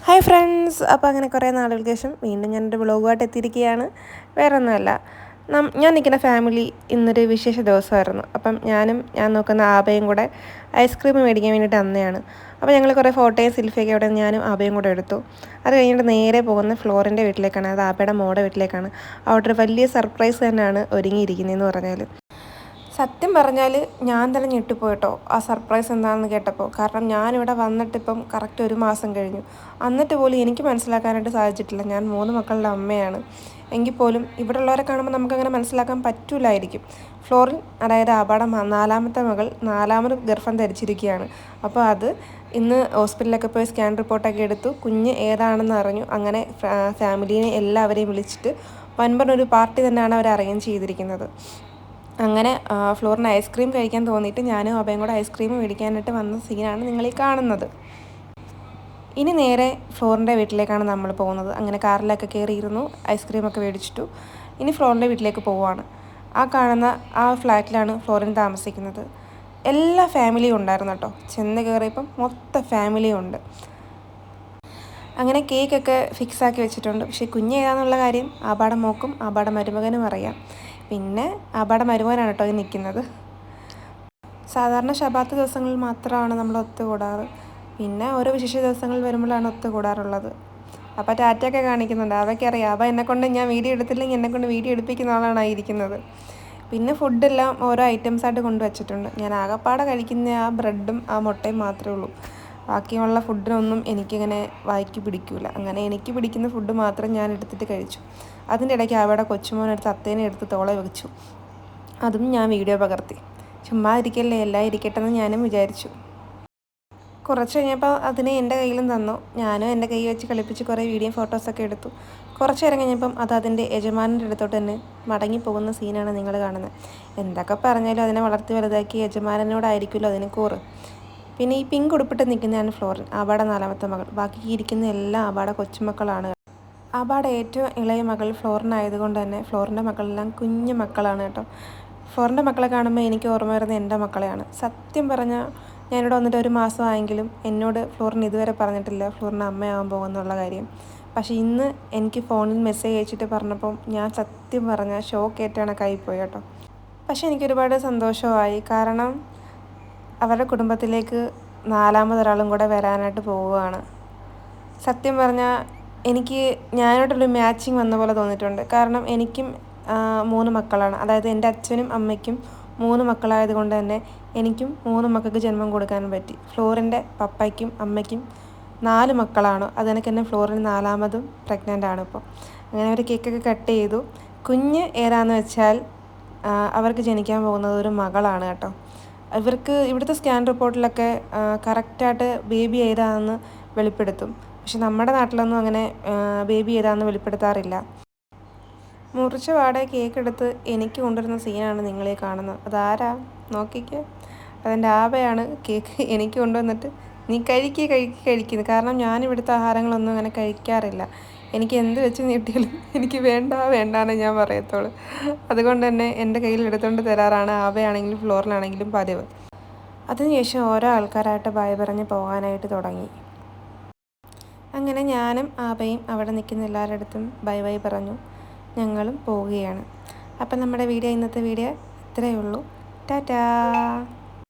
Hi friends, അപ്പോൾ അങ്ങനെ കുറേ നാളുകൾക്ക് ശേഷം വീണ്ടും ഞാനൊരു വ്ളോഗുമായിട്ട് എത്തിയിരിക്കുകയാണ്. വേറെ ഒന്നുമല്ല, ഞാൻ നിൽക്കുന്ന ഫാമിലി ഇന്നൊരു വിശേഷ ദിവസമായിരുന്നു. അപ്പം ഞാൻ നോക്കുന്ന ആബയും കൂടെ ഐസ്ക്രീം മേടിക്കാൻ വേണ്ടിയിട്ട് അന്നയാണ്. അപ്പോൾ ഞങ്ങൾ കുറേ ഫോട്ടോയും സെൽഫിയൊക്കെ അവിടെ ഞാനും ആബയും കൂടെ എടുത്തു. അത് കഴിഞ്ഞിട്ട് നേരെ പോകുന്ന ഫ്ലോറിൻ്റെ വീട്ടിലേക്കാണ്, അത് ആബയുടെ മോടെ വീട്ടിലേക്കാണ്. അവിടെ ഒരു വലിയ സർപ്രൈസ് തന്നെയാണ് ഒരുങ്ങിയിരിക്കുന്നതെന്ന് പറഞ്ഞാൽ. സത്യം പറഞ്ഞാൽ ഞാൻ തന്നെ ഞെട്ടിപ്പോയിട്ടോ ആ സർപ്രൈസ് എന്താണെന്ന് കേട്ടപ്പോൾ. കാരണം ഞാനിവിടെ വന്നിട്ടിപ്പം കറക്റ്റ് 1 മാസം കഴിഞ്ഞു. എന്നിട്ട് പോലും എനിക്ക് മനസ്സിലാക്കാനായിട്ട് സാധിച്ചിട്ടില്ല. ഞാൻ 3 മക്കളുടെ അമ്മയാണ്. എങ്കിൽ പോലും ഇവിടെ ഉള്ളവരെ കാണുമ്പോൾ നമുക്കങ്ങനെ മനസ്സിലാക്കാൻ പറ്റില്ലായിരിക്കും. ഫ്ലോറിൻ, അതായത് ആബാടെ 4ാമത്തെ മകൾ 4ാമത് ഗർഭം ധരിച്ചിരിക്കുകയാണ്. അപ്പോൾ അത് ഇന്ന് ഹോസ്പിറ്റലിലൊക്കെ പോയി സ്കാൻ റിപ്പോർട്ടൊക്കെ എടുത്തു. കുഞ്ഞ് ഏതാണെന്ന് അറിഞ്ഞു. അങ്ങനെ ഫാമിലീനെ എല്ലാവരെയും വിളിച്ചിട്ട് വൻപനൊരു പാർട്ടി തന്നെയാണ് അവർ അറേഞ്ച് ചെയ്തിരിക്കുന്നത്. അങ്ങനെ ഫ്ലോറിന് ഐസ്ക്രീം കഴിക്കാൻ തോന്നിയിട്ട് ഞാനും അബയും കൂടെ ഐസ്ക്രീം മേടിക്കാനായിട്ട് വന്ന സീനാണ് നിങ്ങളീ കാണുന്നത്. ഇനി നേരെ ഫ്ലോറിൻ്റെ വീട്ടിലേക്കാണ് നമ്മൾ പോകുന്നത്. അങ്ങനെ കാറിലൊക്കെ കയറിയിരുന്നു, ഐസ്ക്രീമൊക്കെ മേടിച്ചിട്ടു. ഇനി ഫ്ലോറിൻ്റെ വീട്ടിലേക്ക് പോവുകയാണ്. ആ കാണുന്ന ആ ഫ്ലാറ്റിലാണ് ഫ്ലോറിൻ താമസിക്കുന്നത്. എല്ലാ ഫാമിലിയും ഉണ്ടായിരുന്നു കേട്ടോ. ചെന്ന് കയറിയപ്പം മൊത്തം ഫാമിലിയും ഉണ്ട്. അങ്ങനെ കേക്കൊക്കെ ഫിക്സാക്കി വെച്ചിട്ടുണ്ട്. പക്ഷേ കുഞ്ഞേതാന്നുള്ള കാര്യം ആബാടെ മോക്കും ആബാടെ മരുമകനും അറിയാം. പിന്നെ ആബാടെ മരുമകനാണ് കേട്ടോ ഈ നിൽക്കുന്നത്. സാധാരണ ശബാത്ത് ദിവസങ്ങളിൽ മാത്രമാണ് നമ്മൾ ഒത്തുകൂടാറ്. പിന്നെ ഓരോ വിശേഷ ദിവസങ്ങൾ വരുമ്പോഴാണ് ഒത്തുകൂടാറുള്ളത്. അപ്പോൾ ടാറ്റയൊക്കെ കാണിക്കുന്നുണ്ട്. അതൊക്കെയറിയാം. അപ്പോൾ എന്നെക്കൊണ്ട് ഞാൻ വീഡിയോ എടുത്തില്ലെങ്കിൽ എന്നെക്കൊണ്ട് വീഡിയോ എടുപ്പിക്കുന്ന ആളാണ് ഇരിക്കുന്നത്. പിന്നെ ഫുഡെല്ലാം ഓരോ ഐറ്റംസായിട്ട് കൊണ്ടുവച്ചിട്ടുണ്ട്. ഞാൻ ആകപ്പാടെ കഴിക്കുന്ന ആ ബ്രെഡും ആ മുട്ടയും മാത്രമേ ഉള്ളൂ. ബാക്കിയുള്ള ഫുഡിനൊന്നും എനിക്കിങ്ങനെ വായിക്ക് പിടിക്കില്ല. അങ്ങനെ എനിക്ക് പിടിക്കുന്ന ഫുഡ് മാത്രം ഞാൻ എടുത്തിട്ട് കഴിച്ചു. അതിൻ്റെ ഇടയ്ക്ക് അവിടെ കൊച്ചുമോനെടുത്ത് അത്തേനെ എടുത്ത് തോളെ വെച്ചു. അതും ഞാൻ വീഡിയോ പകർത്തി. ചുമ്മാ ഇരിക്കല്ലേ, എല്ലാം ഇരിക്കട്ടെ എന്ന് ഞാനും വിചാരിച്ചു. കുറച്ച് കഴിഞ്ഞപ്പോൾ അതിനെ എൻ്റെ കയ്യിലും തന്നു. ഞാനും എൻ്റെ കൈ വെച്ച് കളിപ്പിച്ച് കുറേ വീഡിയോ ഫോട്ടോസൊക്കെ എടുത്തു. കുറച്ച് നേരം കഴിഞ്ഞപ്പം അത് അതിൻ്റെ യജമാനൻ്റെ അടുത്തോട്ട് തന്നെ മടങ്ങിപ്പോകുന്ന സീനാണ് നിങ്ങൾ കാണുന്നത്. എന്തൊക്കെ പറഞ്ഞാലും അതിനെ വളർത്തി വലുതാക്കി യജമാനനോടായിരിക്കുമല്ലോ അതിന് കൂറ്. പിന്നെ ഈ പിങ്ക് ഉടുപ്പിട്ട് നിൽക്കുന്നതാണ് ഫ്ലോറിൻ, ആബാടെ 4ാമത്തെ മകൾ. ബാക്കി ഇരിക്കുന്ന എല്ലാം ആബാടെ കൊച്ചുമക്കളാണ്. ആബാടെ ഏറ്റവും ഇളയ മകൾ ഫ്ലോറിനായതുകൊണ്ട് തന്നെ ഫ്ലോറിൻ്റെ മക്കളെല്ലാം കുഞ്ഞു മക്കളാണ് കേട്ടോ. ഫ്ലോറിൻ്റെ മക്കളെ കാണുമ്പോൾ എനിക്ക് ഓർമ്മ വരുന്നത് എൻ്റെ മക്കളെയാണ്. സത്യം പറഞ്ഞാൽ ഞാനിവിടെ വന്നിട്ട് 1 മാസമായെങ്കിലും എന്നോട് ഫ്ലോറിൻ ഇതുവരെ പറഞ്ഞിട്ടില്ല ഫ്ലോറിന് അമ്മയാവാൻ പോകുന്നുള്ള കാര്യം. പക്ഷേ ഇന്ന് എനിക്ക് ഫോണിൽ മെസ്സേജ് അയച്ചിട്ട് പറഞ്ഞപ്പം ഞാൻ സത്യം പറഞ്ഞാൽ ഷോക്കേറ്റാണ് കൈപ്പോയി കേട്ടോ. പക്ഷേ എനിക്കൊരുപാട് സന്തോഷമായി. കാരണം അവരുടെ കുടുംബത്തിലേക്ക് 4ാമതൊരാളും കൂടെ വരാനായിട്ട് പോവുകയാണ്. സത്യം പറഞ്ഞാൽ എനിക്ക് ഞാനായിട്ടുള്ളൊരു മാച്ചിങ് വന്ന പോലെ തോന്നിയിട്ടുണ്ട്. കാരണം എനിക്കും 3 മക്കളാണ്. അതായത് എൻ്റെ അച്ഛനും അമ്മയ്ക്കും 3 മക്കളായത് കൊണ്ട് തന്നെ എനിക്കും 3 മക്കൾക്ക് ജന്മം കൊടുക്കാനും പറ്റി. ഫ്ലോറിൻ്റെ പപ്പയ്ക്കും അമ്മയ്ക്കും 4 മക്കളാണ്. അതെനിക്ക് തന്നെ ഫ്ലോറിന് 4ാമതും പ്രഗ്നൻ്റ് ആണ് ഇപ്പോൾ. അങ്ങനെ ഒരു കേക്കൊക്കെ കട്ട് ചെയ്തു. കുഞ്ഞ് ഏതാന്ന് വെച്ചാൽ അവർക്ക് ജനിക്കാൻ പോകുന്നത് ഒരു മകളാണ് കേട്ടോ. ഇവർക്ക് ഇവിടുത്തെ സ്കാൻ റിപ്പോർട്ടിലൊക്കെ കറക്റ്റായിട്ട് ബേബി ഏതാണെന്ന് വെളിപ്പെടുത്തും. പക്ഷെ നമ്മുടെ നാട്ടിലൊന്നും അങ്ങനെ ബേബി ഏതാണെന്ന് വെളിപ്പെടുത്താറില്ല. മുറിച്ച പാടെ കേക്ക് എടുത്ത് എനിക്ക് കൊണ്ടുവരുന്ന സീനാണ് നിങ്ങളീ കാണുന്നത്. അതാരാ നോക്കിക്ക്, അതെൻ്റെ ആബയാണ് കേക്ക് എനിക്ക് കൊണ്ടുവന്നിട്ട് നീ കഴിക്കുന്നത്. കാരണം ഞാൻ ഇവിടുത്തെ ആഹാരങ്ങളൊന്നും അങ്ങനെ കഴിക്കാറില്ല. എനിക്ക് എന്ത് വെച്ച് നീട്ടിയാലും എനിക്ക് വേണ്ടാന്ന് ഞാൻ പറയത്തുള്ളൂ. അതുകൊണ്ട് തന്നെ എൻ്റെ കയ്യിൽ എടുത്തുകൊണ്ട് തരാറാണ് ആബയാണെങ്കിലും ഫ്ലോറിനാണെങ്കിലും പതിവ്. അതിനുശേഷം ഓരോ ആൾക്കാരായിട്ട് ബൈ പറഞ്ഞ് പോകാനായിട്ട് തുടങ്ങി. അങ്ങനെ ഞാനും ആബയും അവിടെ നിൽക്കുന്ന എല്ലാവരുടെ അടുത്തും ബൈ പറഞ്ഞു ഞങ്ങളും പോവുകയാണ്. അപ്പം നമ്മുടെ ഇന്നത്തെ വീഡിയോ ഇത്രയേ ഉള്ളൂ. ടാറ്റാ.